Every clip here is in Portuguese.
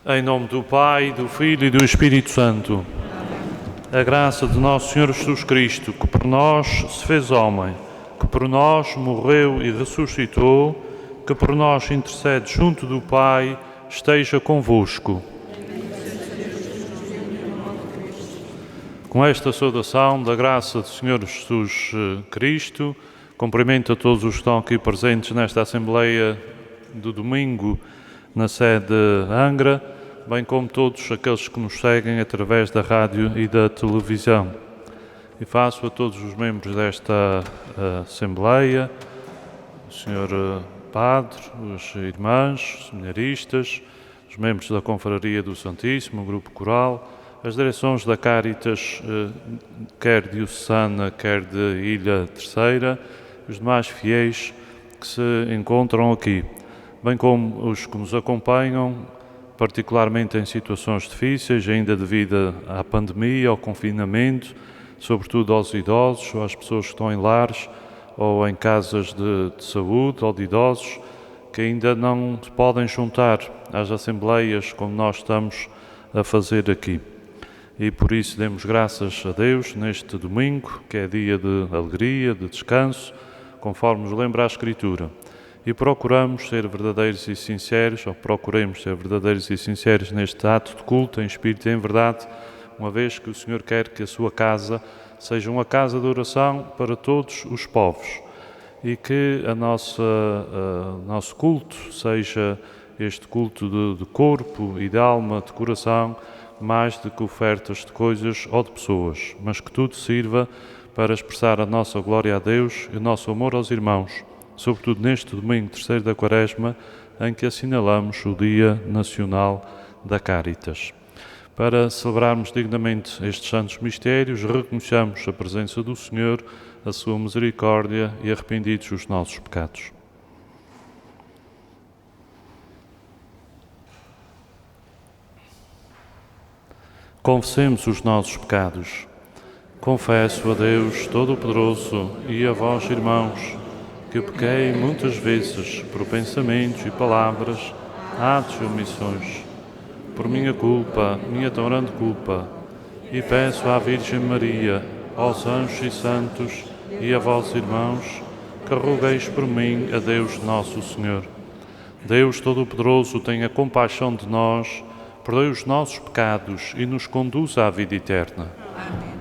Em nome do Pai, do Filho e do Espírito Santo. A graça de nosso Senhor Jesus Cristo, que por nós se fez homem, que por nós morreu e ressuscitou, que por nós intercede junto do Pai, esteja convosco. Com esta saudação da graça do Senhor Jesus Cristo, cumprimento a todos os que estão aqui presentes nesta Assembleia do domingo na sede de Angra, bem como todos aqueles que nos seguem através da rádio e da televisão. E faço a todos os membros desta Assembleia, o Sr. Padre, os irmãos, os seminaristas, os membros da Confraria do Santíssimo, o Grupo Coral, as direções da Caritas, quer diocesana, quer de Ilha Terceira, os demais fiéis que se encontram aqui, bem como os que nos acompanham, particularmente em situações difíceis, ainda devido à pandemia, ao confinamento, sobretudo aos idosos, ou às pessoas que estão em lares ou em casas de saúde ou de idosos, que ainda não se podem juntar às assembleias como nós estamos a fazer aqui. E por isso demos graças a Deus neste domingo, que é dia de alegria, de descanso, conforme nos lembra a Escritura. E procuramos ser verdadeiros e sinceros, ou procuremos ser verdadeiros e sinceros neste ato de culto, em espírito e em verdade, uma vez que o Senhor quer que a sua casa seja uma casa de oração para todos os povos e que nosso culto seja este culto de corpo e de alma, de coração, mais do que ofertas de coisas ou de pessoas, mas que tudo sirva para expressar a nossa glória a Deus e o nosso amor aos irmãos, sobretudo neste domingo terceiro da Quaresma, em que assinalamos o Dia Nacional da Caritas. Para celebrarmos dignamente estes santos mistérios, reconheçamos a presença do Senhor, a sua misericórdia e arrependidos os nossos pecados. Confessemos os nossos pecados. Confesso a Deus Todo-Poderoso e a vós, irmãos, que pequei muitas vezes por pensamentos e palavras, atos e omissões, por minha culpa, minha tão grande culpa, e peço à Virgem Maria, aos anjos e santos e a vós, irmãos, que rogueis por mim a Deus Nosso Senhor. Deus Todo-Poderoso tenha compaixão de nós, perdoe os nossos pecados e nos conduza à vida eterna. Amém.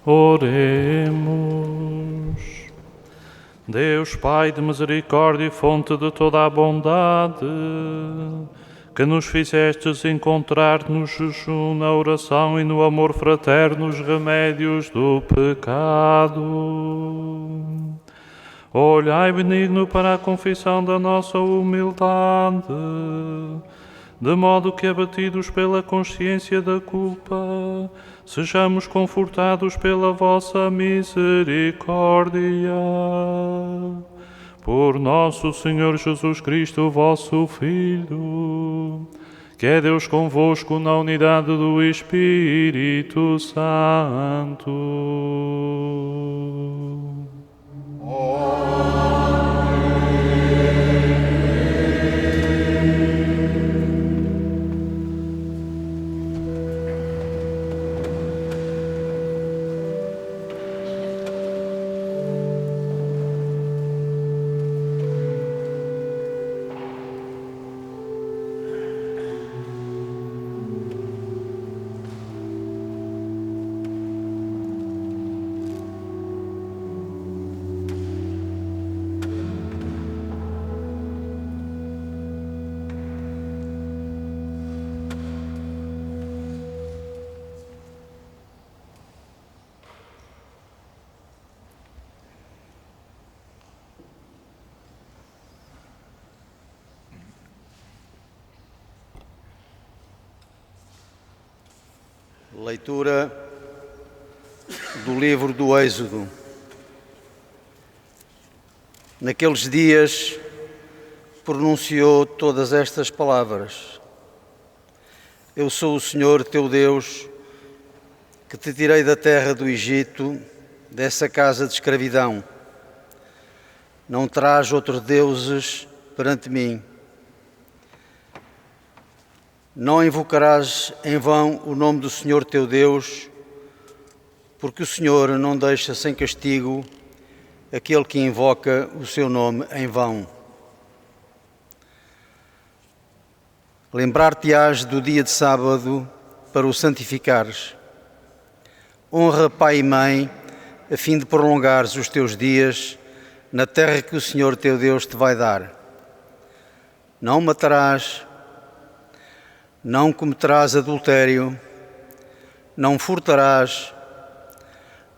Oremos. Deus Pai de misericórdia e fonte de toda a bondade, que nos fizestes encontrar no jejum, na oração e no amor fraterno os remédios do pecado. Olhai benigno para a confissão da nossa humildade, de modo que, abatidos pela consciência da culpa, sejamos confortados pela vossa misericórdia. Por nosso Senhor Jesus Cristo, vosso Filho, que é Deus convosco na unidade do Espírito Santo. Leitura do livro do Êxodo. Naqueles dias pronunciou todas estas palavras: Eu sou o Senhor teu Deus, que te tirei da terra do Egito, dessa casa de escravidão. Não terás outros deuses perante mim. Não invocarás em vão o nome do Senhor teu Deus, porque o Senhor não deixa sem castigo aquele que invoca o seu nome em vão. Lembrar-te-ás do dia de sábado para o santificares. Honra pai e mãe, a fim de prolongares os teus dias na terra que o Senhor teu Deus te vai dar. Não matarás, não cometerás adultério, não furtarás,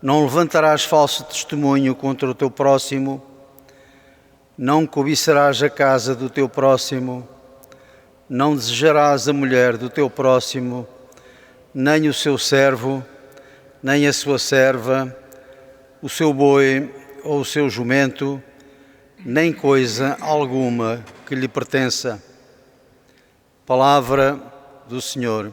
não levantarás falso testemunho contra o teu próximo, não cobiçarás a casa do teu próximo, não desejarás a mulher do teu próximo, nem o seu servo, nem a sua serva, o seu boi ou o seu jumento, nem coisa alguma que lhe pertença. Palavra do Senhor.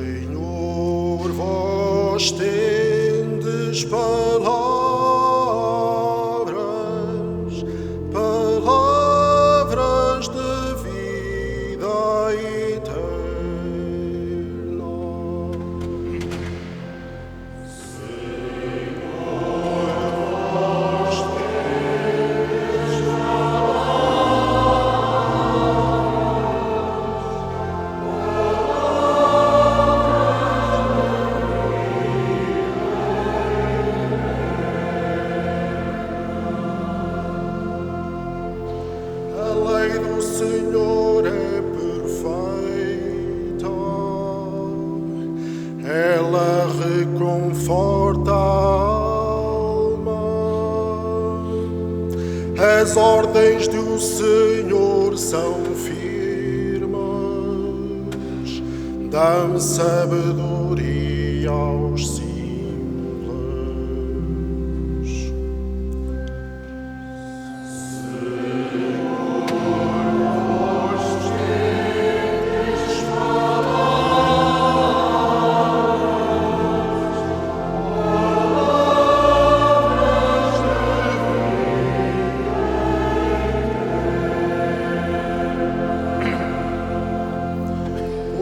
Senhor, vós tendes palavras de vida eterna. Senhor, vós tendes A lei do Senhor é perfeita, ela reconforta a alma. As ordens do Senhor são firmes, dão sabedoria aos simples.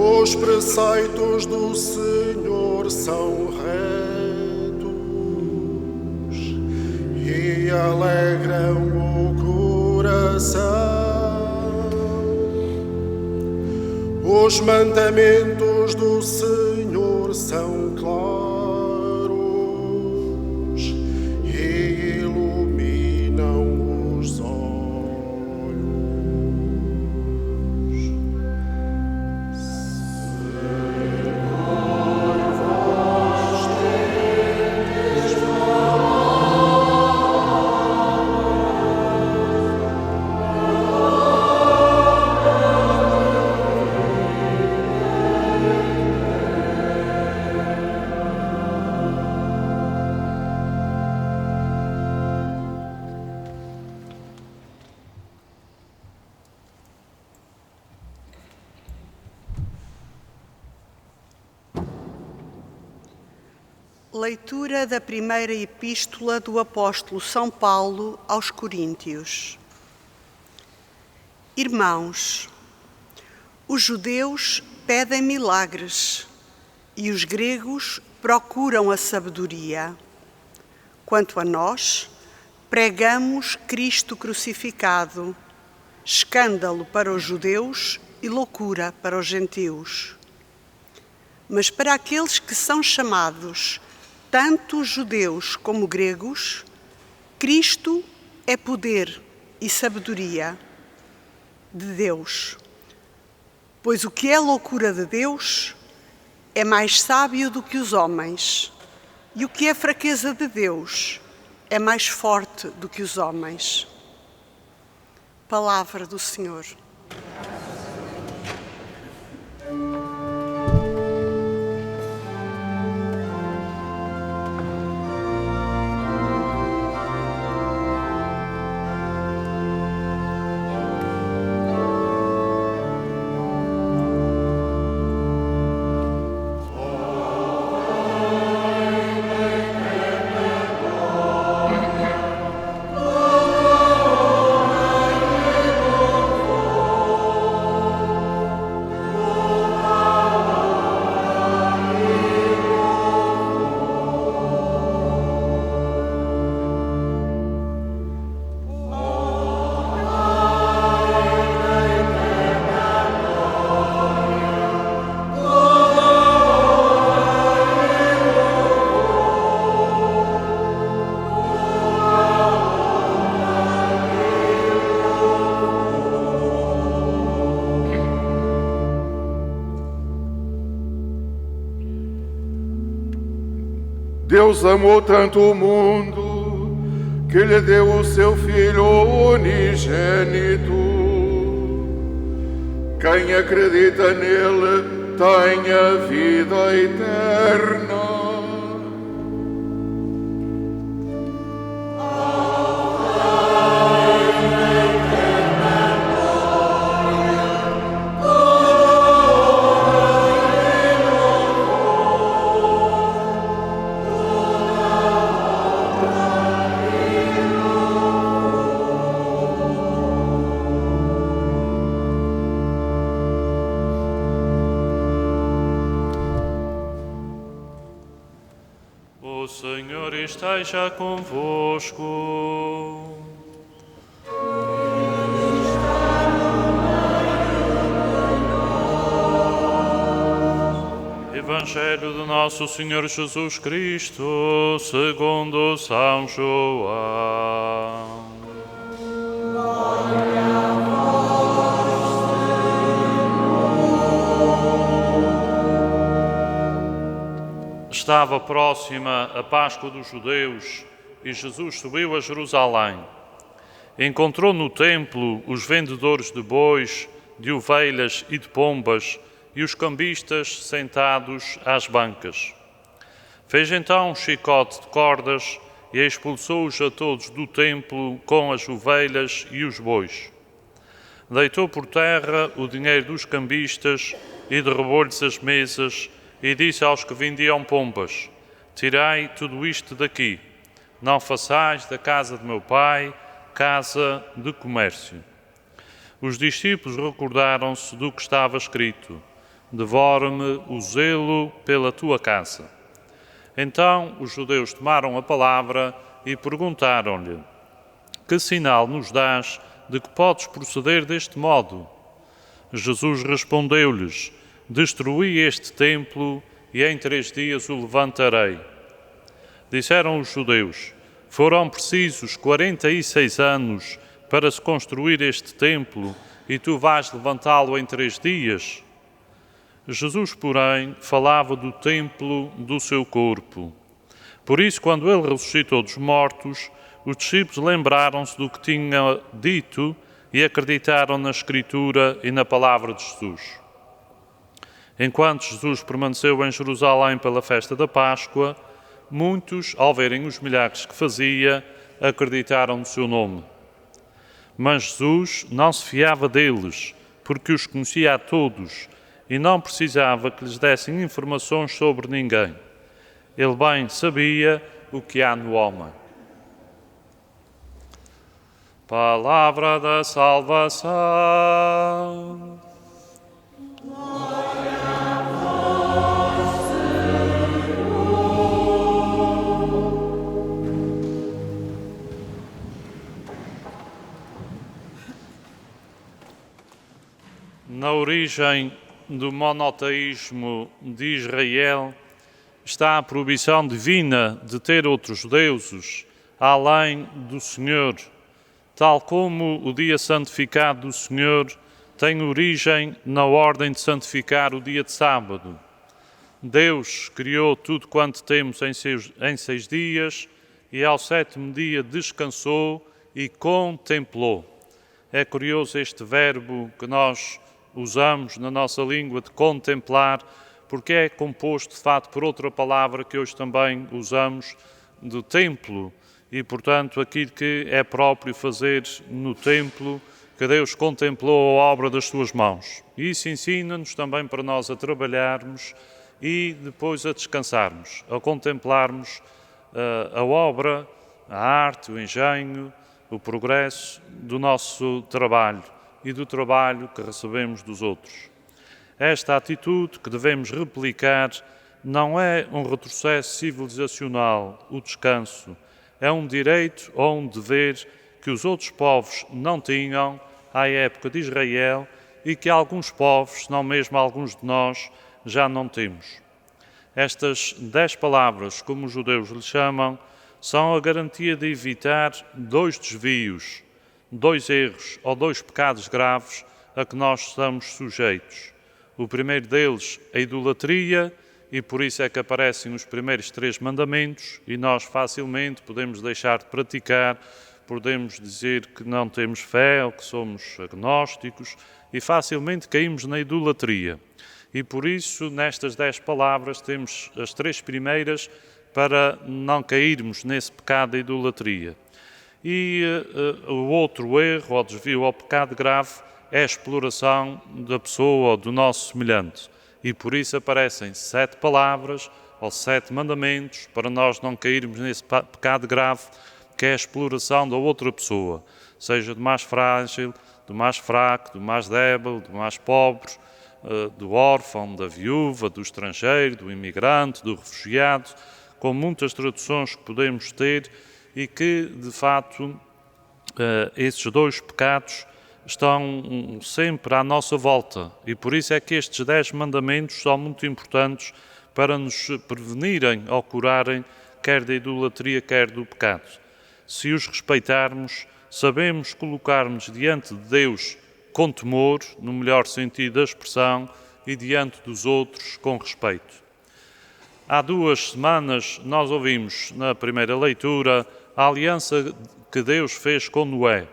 Os preceitos do Senhor são retos e alegram o coração. Os mandamentos do Senhor são claros e iluminam os olhos. Leitura da primeira epístola do apóstolo São Paulo aos Coríntios. Irmãos, os judeus pedem milagres e os gregos procuram a sabedoria. Quanto a nós, pregamos Cristo crucificado, escândalo para os judeus e loucura para os gentios. Mas para aqueles que são chamados, tanto judeus como gregos, Cristo é poder e sabedoria de Deus. Pois o que é loucura de Deus é mais sábio do que os homens, e o que é fraqueza de Deus é mais forte do que os homens. Palavra do Senhor. Deus amou tanto o mundo que lhe deu o seu Filho unigênito. Quem acredita nele tem a vida eterna. O Senhor esteja convosco. Evangelho de Nosso Senhor Jesus Cristo, segundo São João. Estava próxima a Páscoa dos judeus e Jesus subiu a Jerusalém. Encontrou no templo os vendedores de bois, de ovelhas e de pombas e os cambistas sentados às bancas. Fez então um chicote de cordas e expulsou-os a todos do templo com as ovelhas e os bois. Deitou por terra o dinheiro dos cambistas e derrubou-lhes as mesas e disse aos que vendiam pombas: tirai tudo isto daqui, não façais da casa de meu pai casa de comércio. Os discípulos recordaram-se do que estava escrito: devora-me o zelo pela tua casa. Então os judeus tomaram a palavra e perguntaram-lhe: que sinal nos dás de que podes proceder deste modo? Jesus respondeu-lhes: destruí este templo e em 3 dias o levantarei. Disseram os judeus: foram precisos 46 anos para se construir este templo e tu vais levantá-lo em 3 dias? Jesus, porém, falava do templo do seu corpo. Por isso, quando ele ressuscitou dos mortos, os discípulos lembraram-se do que tinha dito e acreditaram na Escritura e na palavra de Jesus. Enquanto Jesus permaneceu em Jerusalém pela festa da Páscoa, muitos, ao verem os milagres que fazia, acreditaram no seu nome. Mas Jesus não se fiava deles, porque os conhecia a todos e não precisava que lhes dessem informações sobre ninguém. Ele bem sabia o que há no homem. Palavra da salvação. Na origem do monoteísmo de Israel está a proibição divina de ter outros deuses além do Senhor, tal como o dia santificado do Senhor tem origem na ordem de santificar o dia de sábado. Deus criou tudo quanto temos em 6 dias e ao 7º dia descansou e contemplou. É curioso este verbo que nós usamos na nossa língua de contemplar, porque é composto de facto por outra palavra que hoje também usamos, do templo, e portanto aquilo que é próprio fazer no templo, que Deus contemplou a obra das suas mãos. E isso ensina-nos também para nós a trabalharmos e depois a descansarmos, a contemplarmos a obra, a arte, o engenho, o progresso do nosso trabalho e do trabalho que recebemos dos outros. Esta atitude que devemos replicar não é um retrocesso civilizacional, o descanso, é um direito ou um dever que os outros povos não tinham à época de Israel e que alguns povos, não mesmo alguns de nós, já não temos. Estas 10 palavras, como os judeus lhe chamam, são a garantia de evitar 2 desvios, 2 erros ou 2 pecados graves a que nós estamos sujeitos. O primeiro deles, a idolatria, e por isso é que aparecem os primeiros 3 mandamentos e nós facilmente podemos deixar de praticar, podemos dizer que não temos fé ou que somos agnósticos e facilmente caímos na idolatria. E por isso, nestas 10 palavras, temos as 3 primeiras para não cairmos nesse pecado da idolatria. E o outro erro, ou desvio ao pecado grave, é a exploração da pessoa ou do nosso semelhante. E por isso aparecem 7 palavras ou 7 mandamentos para nós não cairmos nesse pecado grave, que é a exploração da outra pessoa, seja do mais frágil, do mais fraco, do mais débil, do mais pobre, do órfão, da viúva, do estrangeiro, do imigrante, do refugiado, com muitas traduções que podemos ter e que, de facto, esses 2 pecados estão sempre à nossa volta e por isso é que estes 10 mandamentos são muito importantes para nos prevenirem ou curarem quer da idolatria, quer do pecado. Se os respeitarmos, sabemos colocar-nos diante de Deus com temor, no melhor sentido da expressão, e diante dos outros com respeito. Há 2 semanas nós ouvimos na primeira leitura a aliança que Deus fez com Noé.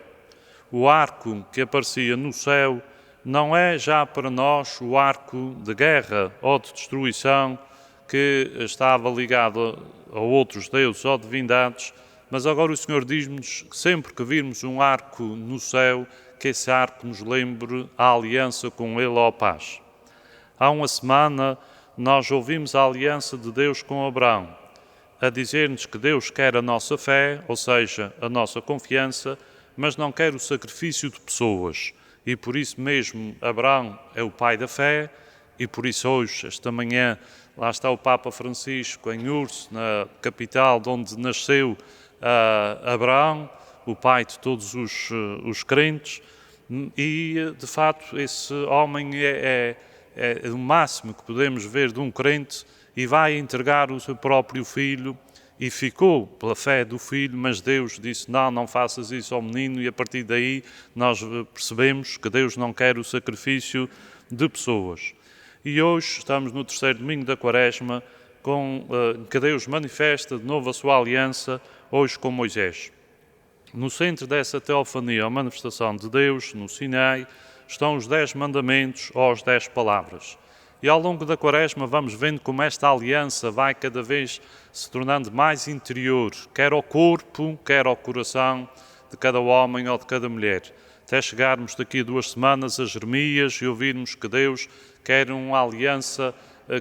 O arco que aparecia no céu não é já para nós o arco de guerra ou de destruição que estava ligado a outros deuses ou divindades, mas agora o Senhor diz-nos que sempre que virmos um arco no céu, que esse arco nos lembre a aliança com Ele ou a paz. Há uma semana nós ouvimos a aliança de Deus com Abraão, a dizer-nos que Deus quer a nossa fé, ou seja, a nossa confiança, mas não quer o sacrifício de pessoas. E por isso mesmo Abraão é o pai da fé e por isso hoje, esta manhã, lá está o Papa Francisco em Urs, na capital de onde nasceu Abraão, o pai de todos os crentes, e de facto esse homem é o máximo que podemos ver de um crente, e vai entregar o seu próprio filho, e ficou pela fé do filho, mas Deus disse, não faças isso ao menino, e a partir daí nós percebemos que Deus não quer o sacrifício de pessoas. E hoje estamos no terceiro domingo da Quaresma, que Deus manifesta de novo a sua aliança, hoje com Moisés. No centro dessa teofania, a manifestação de Deus, no Sinai, estão os 10 mandamentos ou as 10 palavras. E ao longo da Quaresma vamos vendo como esta aliança vai cada vez se tornando mais interior, quer ao corpo, quer ao coração de cada homem ou de cada mulher. Até chegarmos daqui a 2 semanas a Jeremias e ouvirmos que Deus quer uma aliança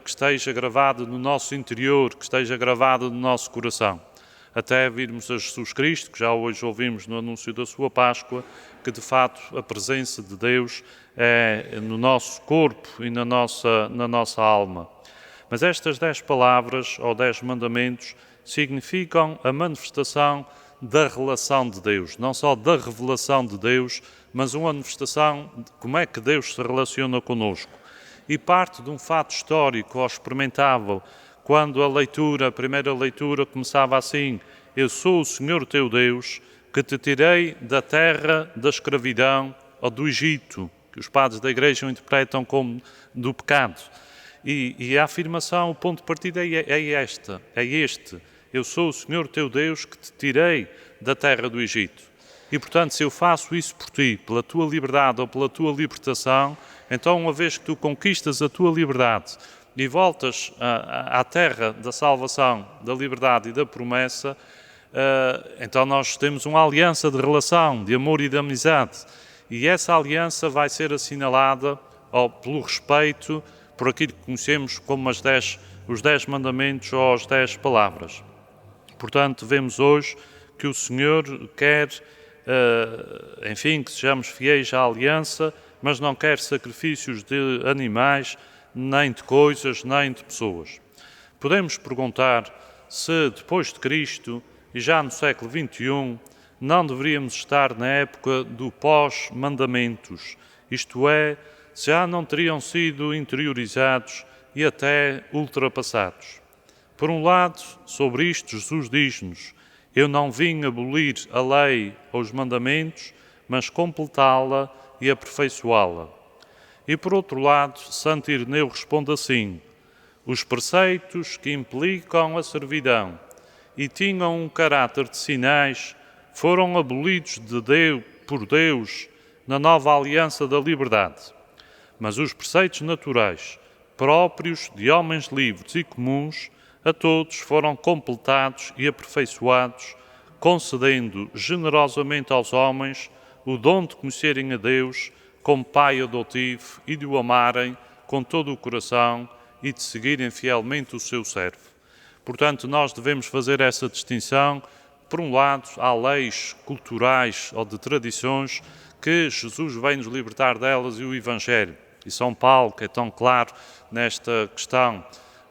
que esteja gravada no nosso interior, que esteja gravada no nosso coração. Até virmos a Jesus Cristo, que já hoje ouvimos no anúncio da sua Páscoa, que de fato a presença de Deus é no nosso corpo e na nossa alma. Mas estas 10 palavras, ou 10 mandamentos, significam a manifestação da relação de Deus, não só da revelação de Deus, mas uma manifestação de como é que Deus se relaciona connosco. E parte de um fato histórico ou experimentável, quando a primeira leitura começava assim: eu sou o Senhor teu Deus, que te tirei da terra da escravidão ou do Egito, que os padres da Igreja o interpretam como do pecado. E a afirmação, o ponto de partida é este: eu sou o Senhor teu Deus, que te tirei da terra do Egito. E, portanto, se eu faço isso por ti, pela tua liberdade ou pela tua libertação, então, uma vez que tu conquistas a tua liberdade e voltas à terra da salvação, da liberdade e da promessa, então nós temos uma aliança de relação, de amor e de amizade. E essa aliança vai ser assinalada pelo respeito, por aquilo que conhecemos como os 10 mandamentos ou as 10 palavras. Portanto, vemos hoje que o Senhor quer, que sejamos fiéis à aliança, mas não quer sacrifícios de animais, nem de coisas, nem de pessoas. Podemos perguntar se depois de Cristo, e já no século XXI, não deveríamos estar na época do pós-mandamentos, isto é, se já não teriam sido interiorizados e até ultrapassados. Por um lado, sobre isto, Jesus diz-nos: eu não vim abolir a lei ou os mandamentos, mas completá-la e aperfeiçoá-la. E por outro lado, Santo Ireneu responde assim: os preceitos que implicam a servidão e tinham um caráter de sinais foram abolidos por Deus na nova aliança da liberdade. Mas os preceitos naturais, próprios de homens livres e comuns, a todos foram completados e aperfeiçoados, concedendo generosamente aos homens o dom de conhecerem a Deus como Pai adotivo e de o amarem com todo o coração e de seguirem fielmente o seu servo. Portanto, nós devemos fazer essa distinção. Por um lado, há leis culturais ou de tradições que Jesus vem nos libertar delas, e o Evangelho. E São Paulo, que é tão claro nesta questão,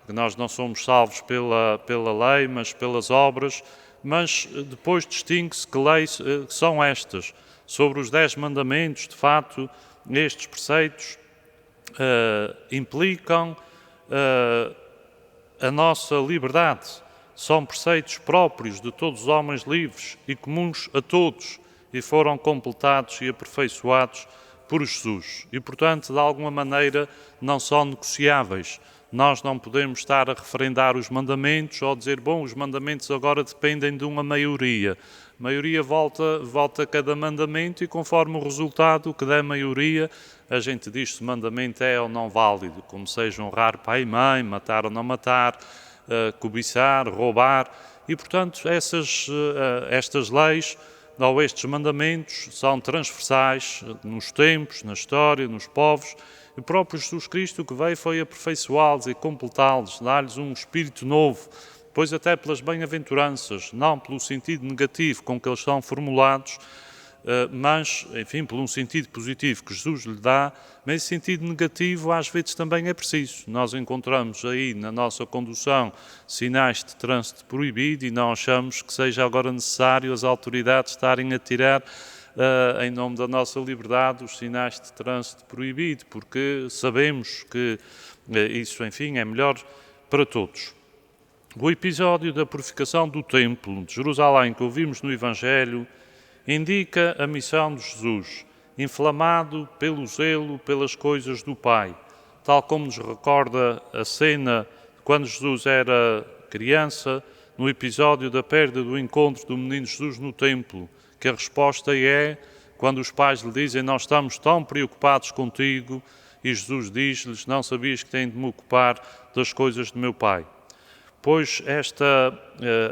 que nós não somos salvos pela lei, mas pelas obras, mas depois distingue-se que leis são estas. Sobre os 10 mandamentos, de facto, estes preceitos implicam a nossa liberdade. São preceitos próprios de todos os homens livres e comuns a todos, e foram completados e aperfeiçoados por Jesus. E, portanto, de alguma maneira, não são negociáveis. Nós não podemos estar a referendar os mandamentos ou dizer, os mandamentos agora dependem de uma maioria. A maioria volta a cada mandamento e, conforme o resultado que der maioria, a gente diz se o mandamento é ou não válido, como seja honrar pai e mãe, matar ou não matar, cobiçar, roubar. E, portanto, estas leis ou estes mandamentos são transversais nos tempos, na história, nos povos. O próprio Jesus Cristo que veio foi aperfeiçoá-los e completá-los, dar-lhes um espírito novo, pois até pelas bem-aventuranças, não pelo sentido negativo com que eles são formulados, mas, enfim, por um sentido positivo que Jesus lhe dá, mas esse sentido negativo às vezes também é preciso. Nós encontramos aí na nossa condução sinais de trânsito proibido e não achamos que seja agora necessário as autoridades estarem a tirar em nome da nossa liberdade os sinais de trânsito proibido, porque sabemos que isso, enfim, é melhor para todos. O episódio da purificação do Templo de Jerusalém que ouvimos no Evangelho indica a missão de Jesus, inflamado pelo zelo pelas coisas do Pai, tal como nos recorda a cena quando Jesus era criança, no episódio da perda do encontro do menino Jesus no templo, que a resposta é quando os pais lhe dizem: nós estamos tão preocupados contigo, e Jesus diz-lhes: não sabias que têm de me ocupar das coisas do meu Pai. Pois esta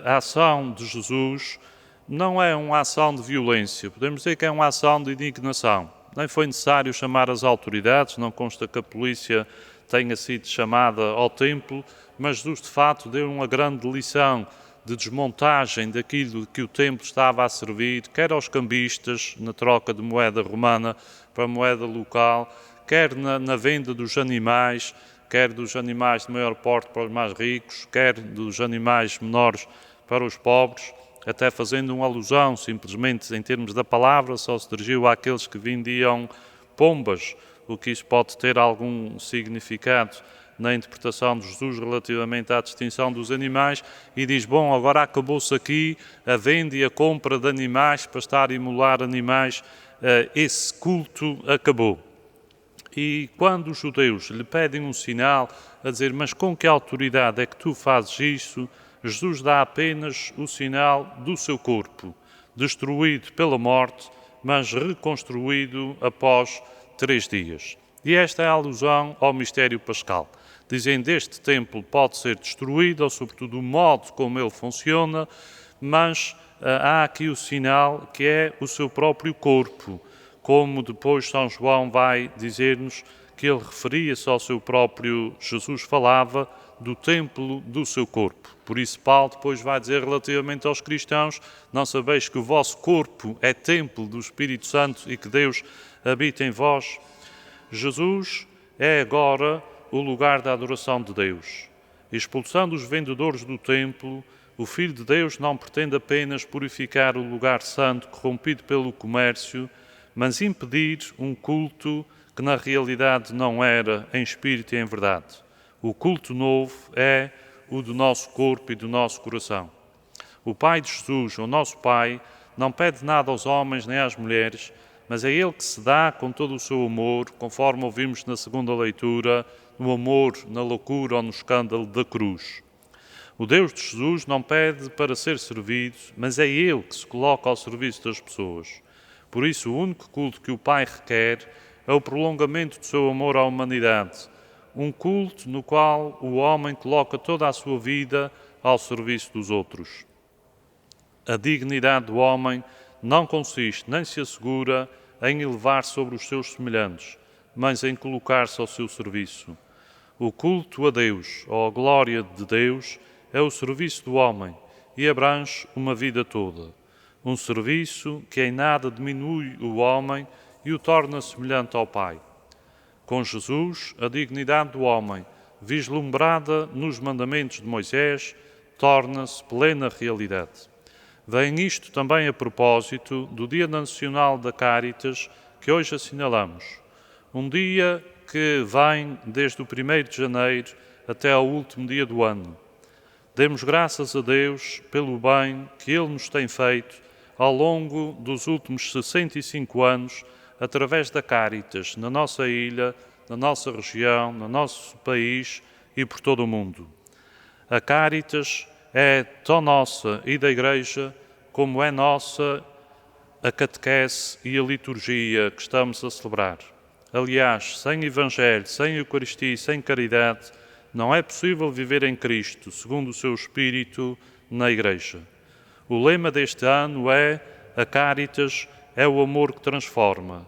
ação de Jesus não é uma ação de violência, podemos dizer que é uma ação de indignação. Nem foi necessário chamar as autoridades, não consta que a polícia tenha sido chamada ao templo, mas Jesus de facto deu uma grande lição de desmontagem daquilo que o templo estava a servir, quer aos cambistas, na troca de moeda romana para moeda local, quer na venda dos animais, quer dos animais de maior porte para os mais ricos, quer dos animais menores para os pobres, até fazendo uma alusão, simplesmente em termos da palavra, só se dirigiu àqueles que vendiam pombas, o que isso pode ter algum significado na interpretação de Jesus relativamente à distinção dos animais, e diz: bom, agora acabou-se aqui a venda e a compra de animais para estar a imolar animais, esse culto acabou. E quando os judeus lhe pedem um sinal, a dizer: mas com que autoridade é que tu fazes isso? Jesus dá apenas o sinal do seu corpo, destruído pela morte, mas reconstruído após 3 dias. E esta é a alusão ao mistério pascal. Dizendo: este templo pode ser destruído, ou sobretudo o modo como ele funciona, mas há aqui o sinal que é o seu próprio corpo, como depois São João vai dizer-nos que ele referia-se ao seu próprio, Jesus falava do templo do seu corpo. Por isso Paulo depois vai dizer relativamente aos cristãos: não sabeis que o vosso corpo é templo do Espírito Santo e que Deus habita em vós? Jesus é agora o lugar da adoração de Deus. Expulsando os vendedores do templo, o Filho de Deus não pretende apenas purificar o lugar santo corrompido pelo comércio, mas impedir um culto que na realidade não era em espírito e em verdade. O culto novo é o do nosso corpo e do nosso coração. O Pai de Jesus, o nosso Pai, não pede nada aos homens nem às mulheres, mas é Ele que se dá com todo o seu amor, conforme ouvimos na segunda leitura, no amor, na loucura ou no escândalo da cruz. O Deus de Jesus não pede para ser servido, mas é Ele que se coloca ao serviço das pessoas. Por isso, o único culto que o Pai requer é o prolongamento do seu amor à humanidade, um culto no qual o homem coloca toda a sua vida ao serviço dos outros. A dignidade do homem não consiste nem se assegura em elevar sobre os seus semelhantes, mas em colocar-se ao seu serviço. O culto a Deus, ou a glória de Deus, é o serviço do homem e abrange uma vida toda. Um serviço que em nada diminui o homem e o torna semelhante ao Pai. Com Jesus, a dignidade do homem, vislumbrada nos mandamentos de Moisés, torna-se plena realidade. Vem isto também a propósito do Dia Nacional da Cáritas, que hoje assinalamos. Um dia que vem desde o 1º de janeiro até ao último dia do ano. Demos graças a Deus pelo bem que Ele nos tem feito ao longo dos últimos 65 anos, através da Cáritas, na nossa ilha, na nossa região, no nosso país e por todo o mundo. A Cáritas é tão nossa e da Igreja como é nossa a catequese e a liturgia que estamos a celebrar. Aliás, sem Evangelho, sem Eucaristia e sem caridade, não é possível viver em Cristo, segundo o seu Espírito, na Igreja. O lema deste ano é: a Cáritas é o amor que transforma.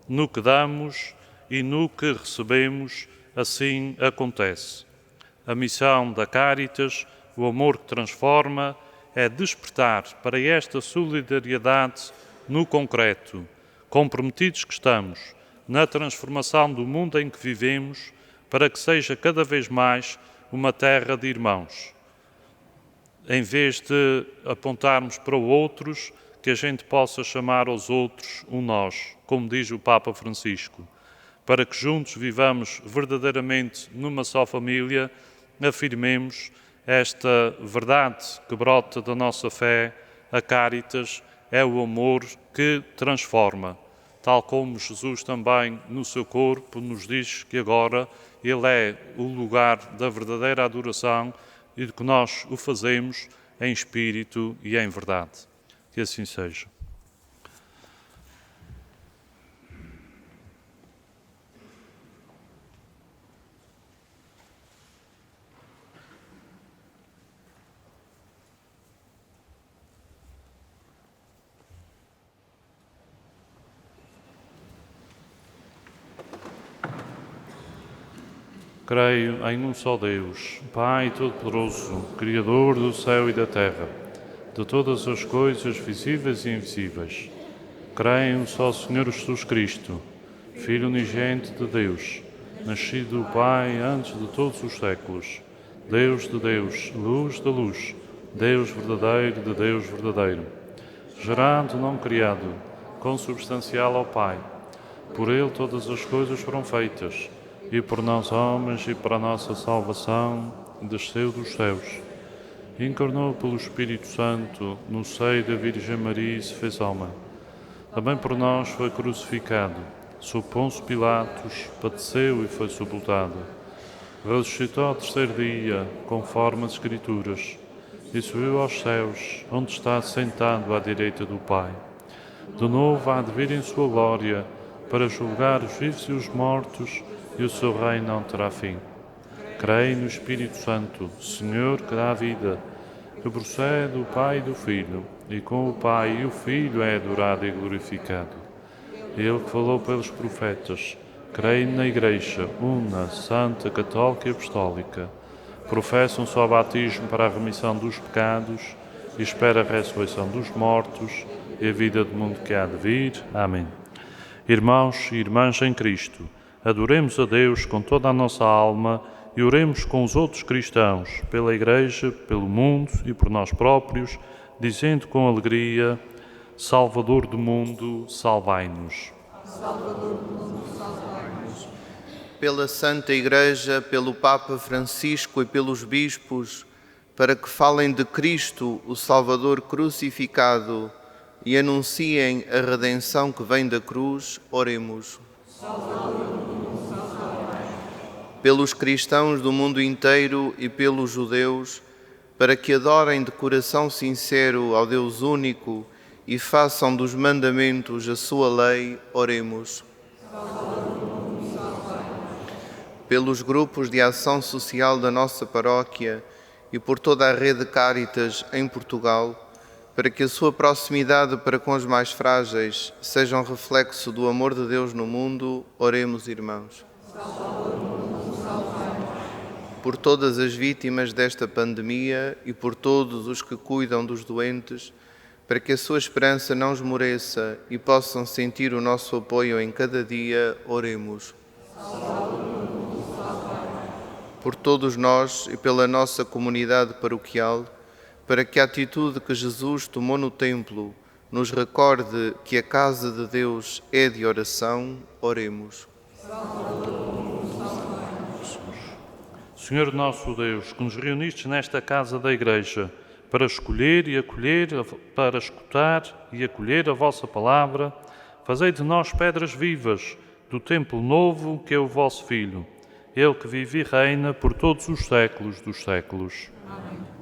No que damos e no que recebemos, assim acontece. A missão da Cáritas, o amor que transforma, é despertar para esta solidariedade no concreto, comprometidos que estamos na transformação do mundo em que vivemos, para que seja cada vez mais uma terra de irmãos. Em vez de apontarmos para outros, que a gente possa chamar aos outros um nós, como diz o Papa Francisco, para que juntos vivamos verdadeiramente numa só família, afirmemos esta verdade que brota da nossa fé. A Caritas é o amor que transforma, tal como Jesus também no seu corpo nos diz que agora Ele é o lugar da verdadeira adoração e de que nós o fazemos em espírito e em verdade. Que assim seja. Creio em um só Deus, Pai Todo-Poderoso, Criador do céu e da terra, de todas as coisas visíveis e invisíveis. Creio em um só Senhor Jesus Cristo, Filho unigênito de Deus, nascido do Pai antes de todos os séculos, Deus de Deus, luz da luz, Deus verdadeiro de Deus verdadeiro, gerado, não criado, consubstancial ao Pai. Por Ele todas as coisas foram feitas, e por nós homens e para a nossa salvação desceu dos céus. Encarnou pelo Espírito Santo no seio da Virgem Maria e se fez homem. Também por nós foi crucificado, sob Pôncio Pilatos, padeceu e foi sepultado. Ressuscitou ao terceiro dia, conforme as Escrituras, e subiu aos céus, onde está sentado à direita do Pai. De novo há de vir em sua glória, para julgar os vivos e os mortos, e o seu reino não terá fim. Creio no Espírito Santo, Senhor que dá vida, que procede do Pai e do Filho, e com o Pai e o Filho é adorado e glorificado. Ele que falou pelos profetas, creio na Igreja, una, santa, católica e apostólica, professa um só batismo para a remissão dos pecados e espera a ressurreição dos mortos e a vida do mundo que há de vir. Amém. Irmãos e irmãs em Cristo, adoremos a Deus com toda a nossa alma e oremos com os outros cristãos, pela Igreja, pelo mundo e por nós próprios, dizendo com alegria: Salvador do mundo, salvai-nos. Salvador do mundo, salvai-nos. Pela Santa Igreja, pelo Papa Francisco e pelos bispos, para que falem de Cristo, o Salvador crucificado, e anunciem a redenção que vem da cruz, oremos. Pelos cristãos do mundo inteiro e pelos judeus, para que adorem de coração sincero ao Deus único e façam dos mandamentos a sua lei, oremos. Pelos grupos de ação social da nossa paróquia e por toda a rede Caritas em Portugal, para que a sua proximidade para com os mais frágeis seja um reflexo do amor de Deus no mundo, oremos, irmãos. Por todas as vítimas desta pandemia e por todos os que cuidam dos doentes, para que a sua esperança não esmoreça e possam sentir o nosso apoio em cada dia, oremos. Por todos nós e pela nossa comunidade paroquial, para que a atitude que Jesus tomou no templo nos recorde que a casa de Deus é de oração, oremos. Senhor nosso Deus, que nos reunistes nesta casa da Igreja para escolher e acolher, para escutar e acolher a vossa palavra, fazei de nós pedras vivas do templo novo que é o vosso Filho, Ele que vive e reina por todos os séculos dos séculos. Amém.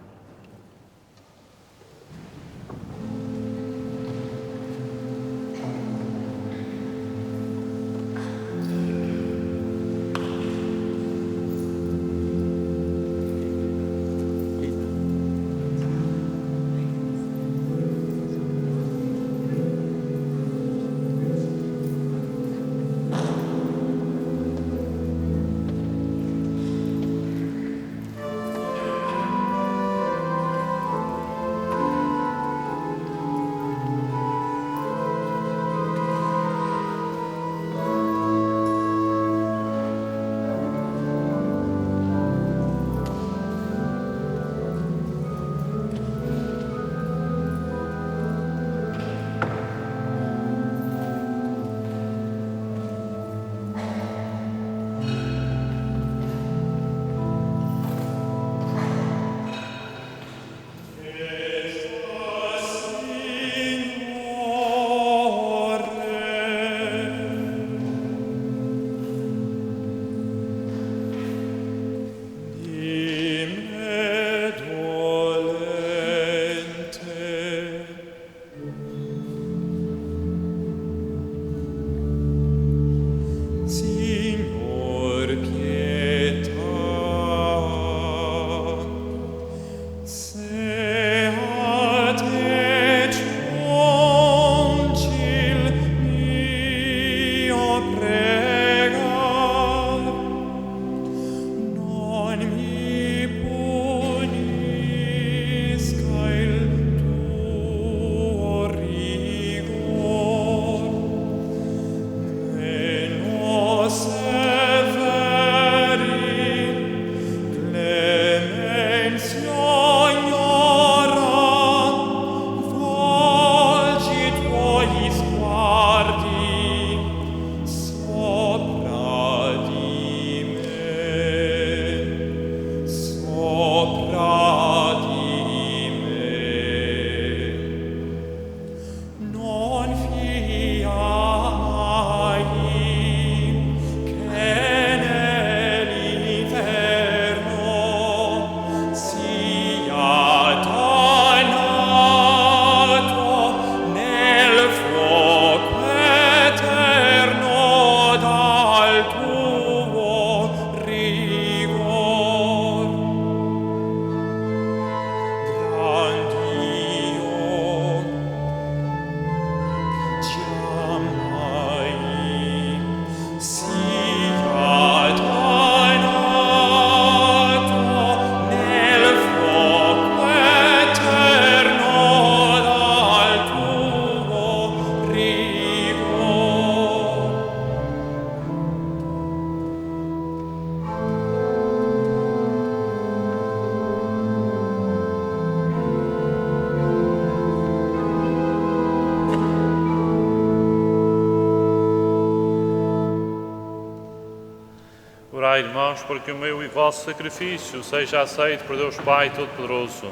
para que o meu e vosso sacrifício seja aceito por Deus Pai Todo-Poderoso.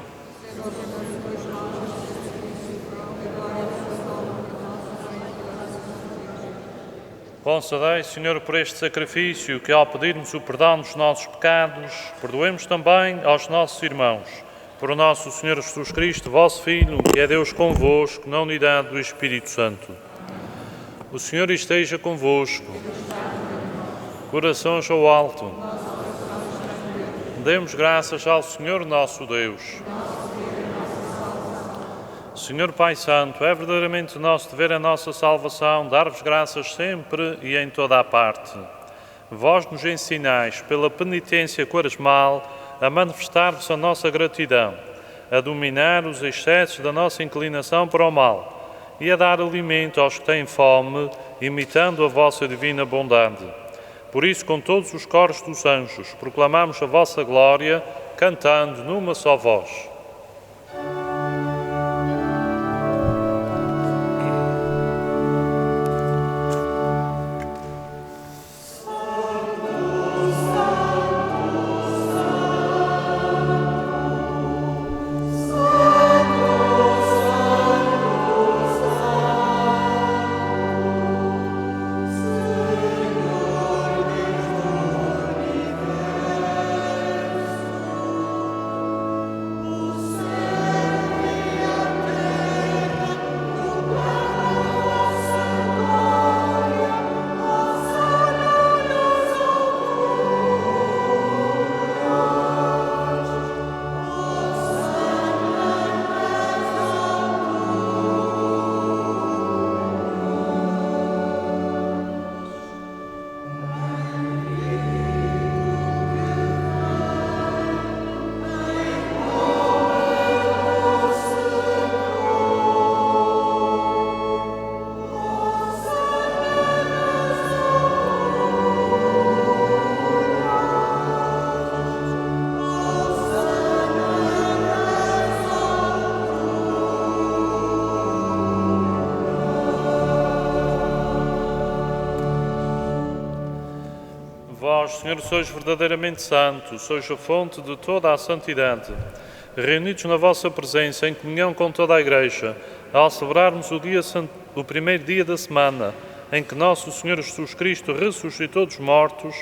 Concedei, Senhor, por este sacrifício, que ao pedirmos o perdão dos nossos pecados, perdoemos também aos nossos irmãos. Por o nosso Senhor Jesus Cristo, vosso Filho, que é Deus convosco, na unidade do Espírito Santo. O Senhor esteja convosco. Corações ao alto. Demos graças ao Senhor nosso Deus. Senhor Pai Santo, é verdadeiramente nosso dever a nossa salvação, dar-vos graças sempre e em toda a parte. Vós nos ensinais, pela penitência quaresmal, a manifestar-vos a nossa gratidão, a dominar os excessos da nossa inclinação para o mal e a dar alimento aos que têm fome, imitando a vossa divina bondade. Por isso, com todos os coros dos anjos, proclamamos a vossa glória, cantando numa só voz. Vós, Senhor, sois verdadeiramente santo, sois a fonte de toda a santidade. Reunidos na vossa presença, em comunhão com toda a Igreja, ao celebrarmos o primeiro dia da semana, em que nosso Senhor Jesus Cristo ressuscitou dos mortos,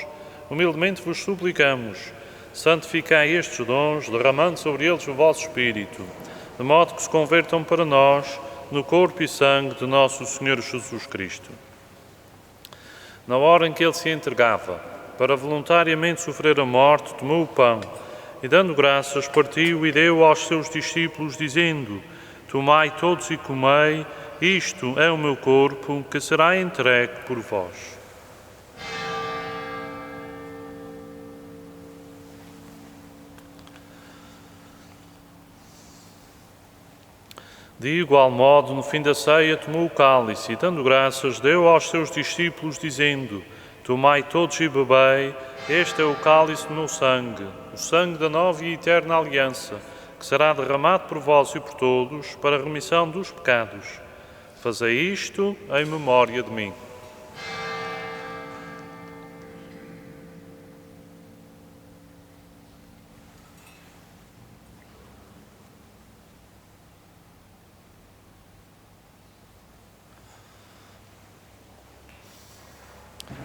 humildemente vos suplicamos, santificai estes dons, derramando sobre eles o vosso Espírito, de modo que se convertam para nós no corpo e sangue de nosso Senhor Jesus Cristo. Na hora em que ele se entregava, para voluntariamente sofrer a morte, tomou o pão e, dando graças, partiu e deu aos seus discípulos, dizendo: Tomai todos e comei, isto é o meu corpo, que será entregue por vós. De igual modo, no fim da ceia, tomou o cálice e, dando graças, deu aos seus discípulos, dizendo: Tomai todos e bebei, este é o cálice do meu sangue, o sangue da nova e eterna aliança, que será derramado por vós e por todos para a remissão dos pecados. Fazei isto em memória de mim.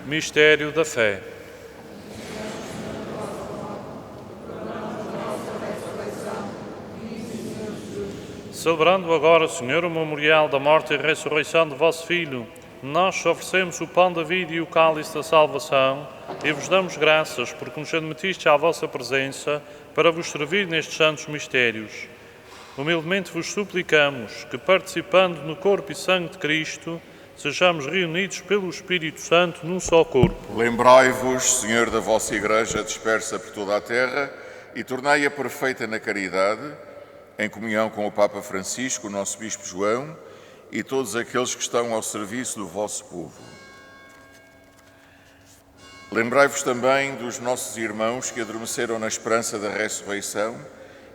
Mistério da fé. Celebrando agora, Senhor, o memorial da morte e ressurreição de vosso Filho, nós oferecemos o pão da vida e o cálice da salvação e vos damos graças porque nos admitistes à vossa presença para vos servir nestes santos mistérios. Humildemente vos suplicamos que, participando no corpo e sangue de Cristo, sejamos reunidos pelo Espírito Santo num só corpo. Lembrai-vos, Senhor, da vossa Igreja dispersa por toda a terra e tornai-a perfeita na caridade, em comunhão com o Papa Francisco, o nosso Bispo João e todos aqueles que estão ao serviço do vosso povo. Lembrai-vos também dos nossos irmãos que adormeceram na esperança da ressurreição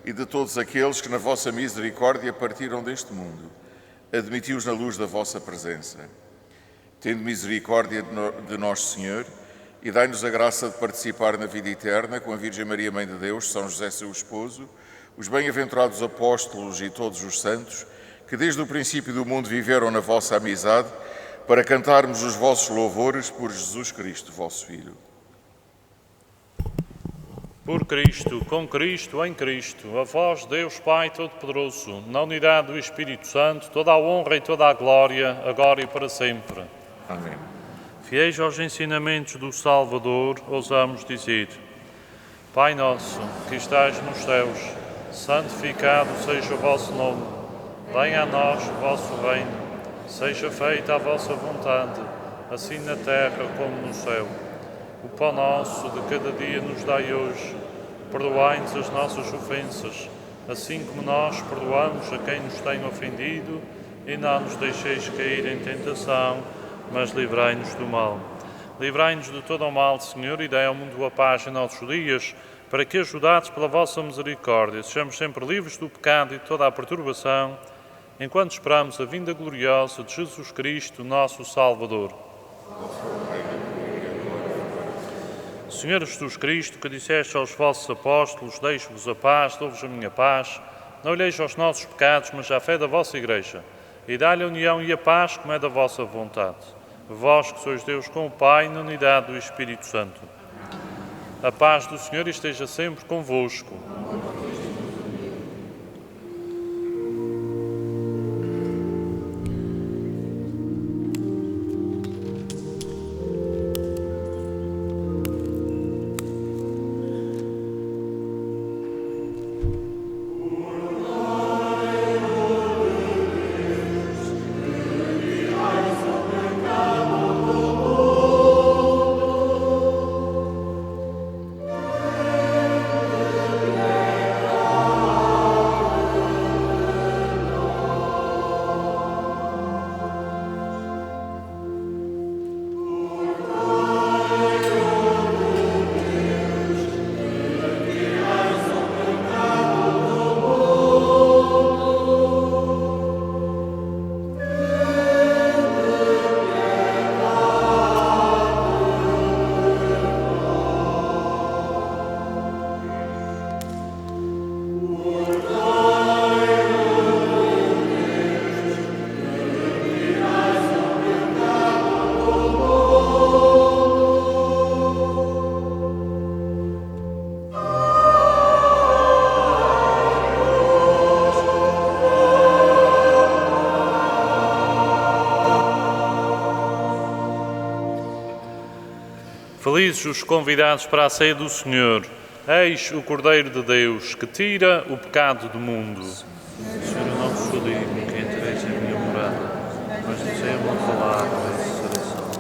e de todos aqueles que na vossa misericórdia partiram deste mundo. Admiti-os na luz da vossa presença. Tendo misericórdia de nosso Senhor, e dai-nos a graça de participar na vida eterna com a Virgem Maria, Mãe de Deus, São José, seu esposo, os bem-aventurados apóstolos e todos os santos, que desde o princípio do mundo viveram na vossa amizade, para cantarmos os vossos louvores por Jesus Cristo, vosso Filho. Por Cristo, com Cristo, em Cristo, a vós, Deus Pai Todo-Poderoso, na unidade do Espírito Santo, toda a honra e toda a glória, agora e para sempre. Amém. Fiéis aos ensinamentos do Salvador, ousamos dizer: Pai nosso, que estais nos céus, santificado seja o vosso nome. Venha a nós o vosso reino. Seja feita a vossa vontade, assim na terra como no céu. O pão nosso de cada dia nos dai hoje. Perdoai-nos as nossas ofensas, assim como nós perdoamos a quem nos tem ofendido, e não nos deixeis cair em tentação, mas livrai-nos do mal. Livrai-nos de todo o mal, Senhor, e dai ao mundo a paz em nossos dias, para que, ajudados pela vossa misericórdia, sejamos sempre livres do pecado e de toda a perturbação, enquanto esperamos a vinda gloriosa de Jesus Cristo, nosso Salvador. Senhor Jesus Cristo, que disseste aos vossos apóstolos: deixo-vos a paz, dou-vos a minha paz, não olheis aos nossos pecados, mas à fé da vossa Igreja, e dá-lhe a união e a paz como é da vossa vontade. Vós que sois Deus com o Pai, na unidade do Espírito Santo. A paz do Senhor esteja sempre convosco. Felizes os convidados para a ceia do Senhor. Eis o Cordeiro de Deus, que tira o pecado do mundo. Senhor, eu não sou digno que entreis em minha morada, mas dizei uma palavra e serei salvo.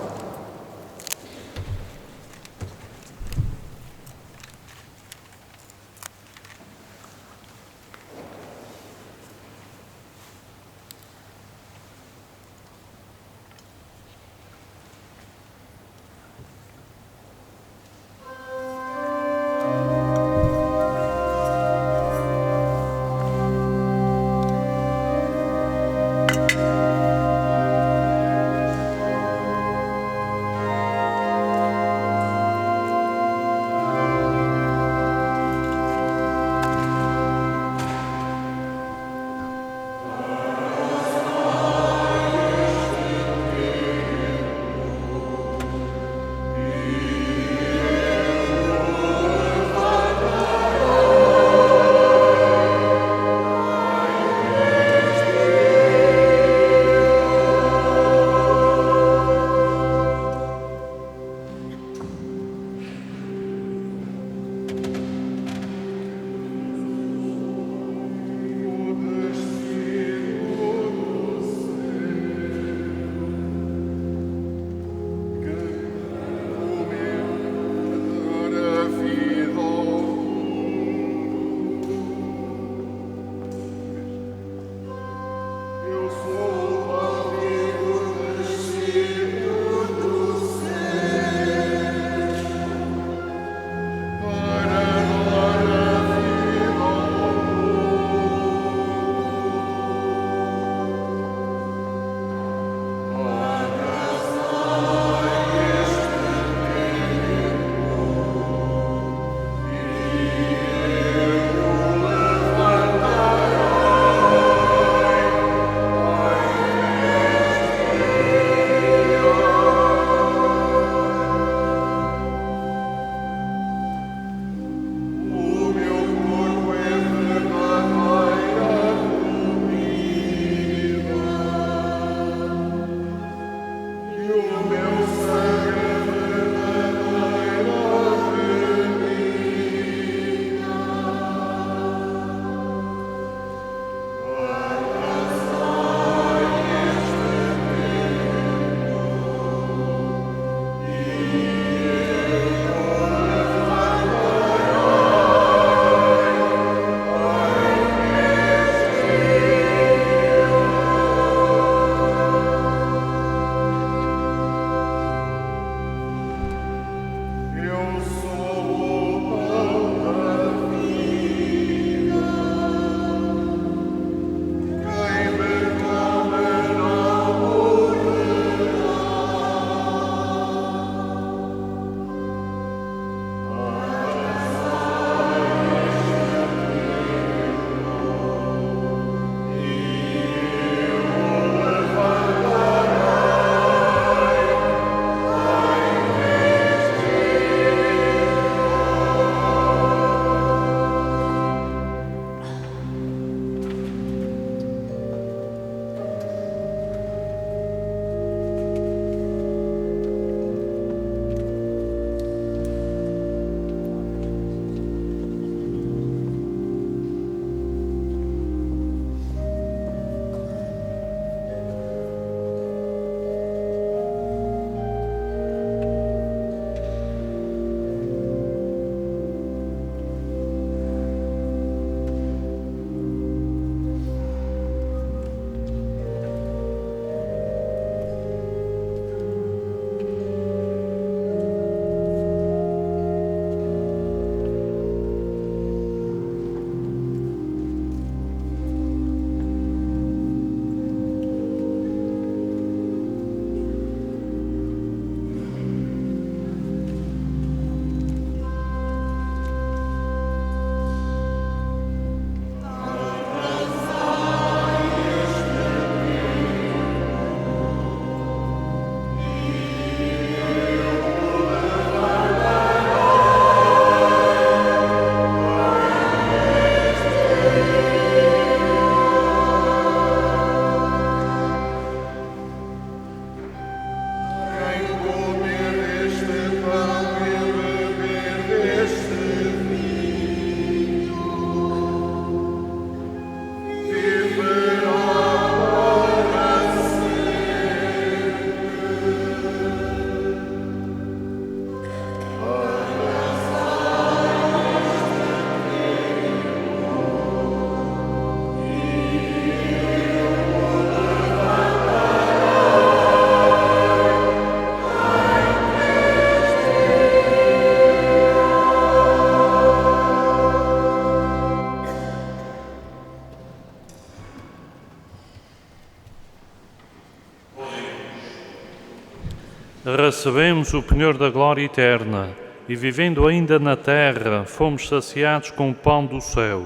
recebemos o penhor da glória eterna e, vivendo ainda na terra, fomos saciados com o pão do céu.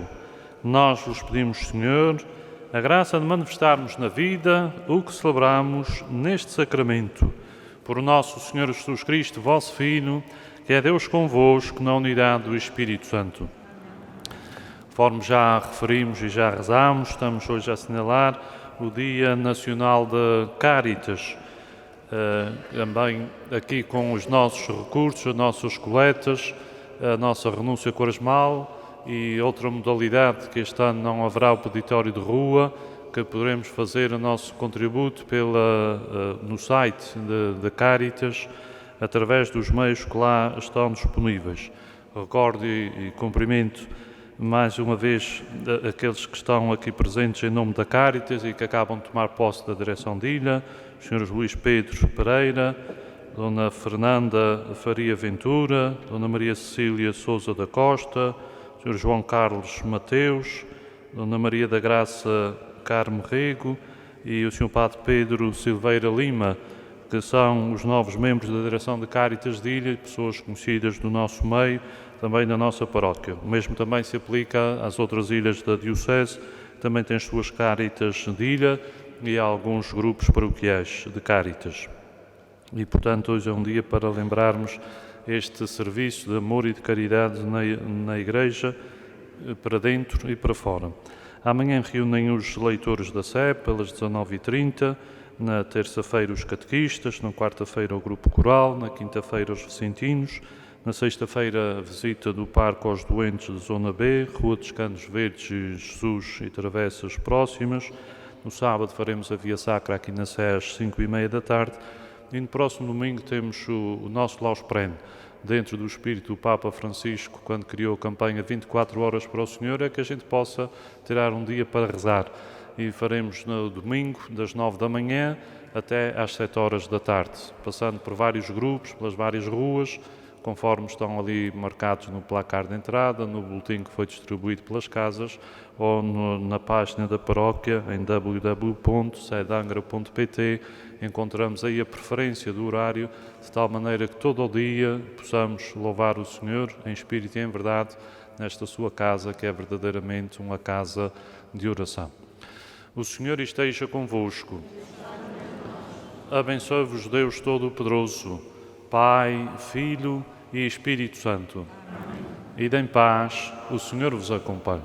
Nós vos pedimos, Senhor, a graça de manifestarmos na vida o que celebramos neste sacramento. Por nosso Senhor Jesus Cristo, vosso Filho, que é Deus convosco na unidade do Espírito Santo. Conforme já referimos e já rezámos, estamos hoje a assinalar o Dia Nacional da Caritas. Também aqui com os nossos recursos, as nossas coletas, a nossa renúncia quaresmal e outra modalidade que este ano não haverá o peditório de rua, que poderemos fazer o nosso contributo no site da Caritas, através dos meios que lá estão disponíveis. Recordo e cumprimento mais uma vez aqueles que estão aqui presentes em nome da Caritas e que acabam de tomar posse da direção de ilha, os Srs. Luís Pedro Pereira, Dona Fernanda Faria Ventura, Dona Maria Cecília Sousa da Costa, Sr. João Carlos Mateus, Dona Maria da Graça Carmo Rego e o Sr. Padre Pedro Silveira Lima, que são os novos membros da direção de Caritas de Ilha, pessoas conhecidas do nosso meio, também da nossa paróquia. O mesmo também se aplica às outras ilhas da Diocese, também tem as suas Caritas de Ilha e há alguns grupos paroquiais de Caritas. E, portanto, hoje é um dia para lembrarmos este serviço de amor e de caridade na Igreja, para dentro e para fora. Amanhã reúnem os leitores da Sé, pelas 19h30, na terça-feira os catequistas, na quarta-feira o grupo coral, na quinta-feira os vicentinos, na sexta-feira a visita do parque aos doentes da Zona B, Rua dos Canos Verdes e Jesus e travessas próximas. No sábado faremos a Via Sacra aqui na Sé às 5h30 da tarde e no próximo domingo temos o nosso Laus Prene. Dentro do espírito do Papa Francisco, quando criou a campanha 24 horas para o Senhor, é que a gente possa tirar um dia para rezar. E faremos no domingo, das 9 da manhã até às 7 horas da tarde, passando por vários grupos, pelas várias ruas, conforme estão ali marcados no placar de entrada, no boletim que foi distribuído pelas casas, ou na página da paróquia, em www.sedangra.pt, encontramos aí a preferência do horário, de tal maneira que todo o dia possamos louvar o Senhor em espírito e em verdade, nesta sua casa, que é verdadeiramente uma casa de oração. O Senhor esteja convosco. Abençoe-vos Deus Todo-Poderoso, Pai, Filho e Espírito Santo. Ide em paz, o Senhor vos acompanhe.